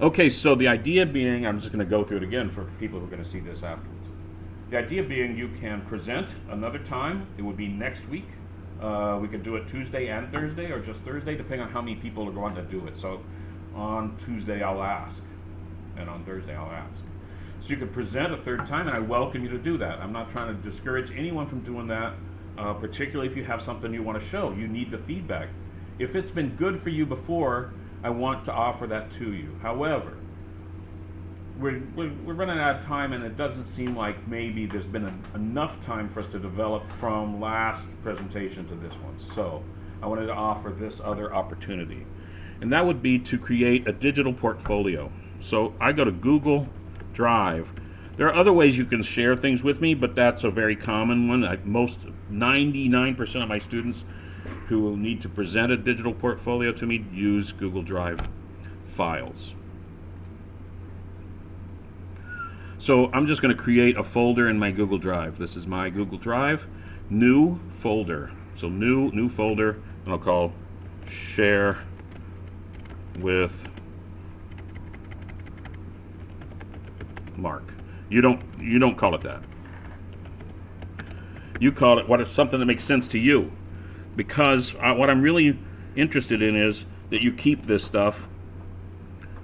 Okay, so the idea being, I'm just going to go through it again for people who are going to see this afterwards. The idea being you can present another time. It would be next week. We could do it Tuesday and Thursday, or just Thursday, depending on how many people are going to do it. So on Tuesday I'll ask, and on Thursday I'll ask. So you could present a third time, and I welcome you to do that. I'm not trying to discourage anyone from doing that, particularly if you have something you want to show. You need the feedback. If it's been good for you before, I want to offer that to you. However, we're running out of time, and it doesn't seem like maybe there's been enough time for us to develop from last presentation to this one. So I wanted to offer this other opportunity, and that would be to create a digital portfolio. So I go to Google Drive. There are other ways you can share things with me, but that's a very common one. 99% of my students who need to present a digital portfolio to me use Google Drive files. So I'm just going to create a folder in my Google Drive. This is my Google Drive, new folder. So new folder, and I'll call share with Mark. You don't call it that. You call it what is something that makes sense to you, because what I'm really interested in is that you keep this stuff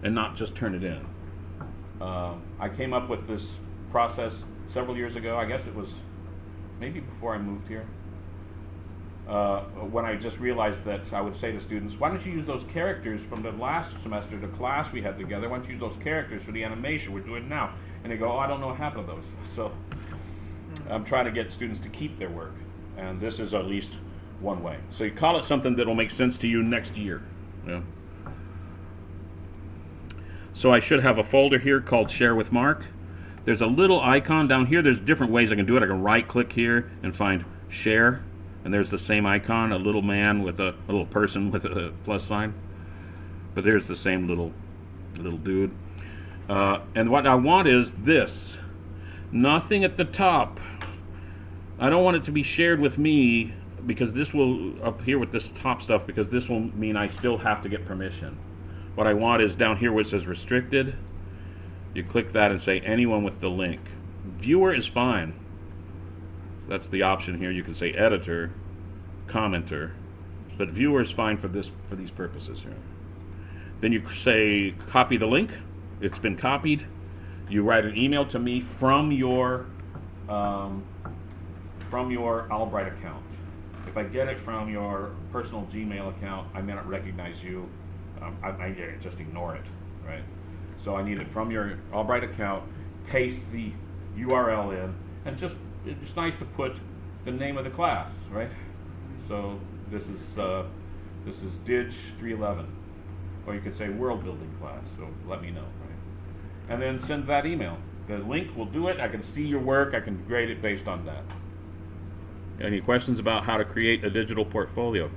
and not just turn it in. I came up with this process several years ago. I guess it was maybe before I moved here. When I just realized that I would say to students, why don't you use those characters from the last semester, the class we had together, why don't you use those characters for the animation we're doing now? And they go, oh, I don't know what happened to those. So I'm trying to get students to keep their work, and this is at least one way. So you call it something that will make sense to you next year. Yeah. So I should have a folder here called Share with Mark. There's a little icon down here. There's different ways I can do it. I can right click here and find Share, and there's the same icon, a little man with a little person with a plus sign. But there's the same little dude. And what I want is this. Nothing at the top. I don't want it to be shared with me, because this will, up here with this top stuff, because this will mean I still have to get permission. What I want is down here where it says restricted, you click that and say anyone with the link. Viewer is fine. That's the option here. You can say editor, commenter, but viewer is fine for these purposes here. Then you say copy the link. It's been copied. You write an email to me from your Albright account. If I get it from your personal Gmail account, I may not recognize you. I get it, just ignore it, right? So I need it from your Albright account, paste the URL in, and it's nice to put the name of the class, right? So this is Dig 311, or you could say World Building class, so let me know, right? And then send that email. The link will do it. I can see your work. I can grade it based on that. Any questions about how to create a digital portfolio?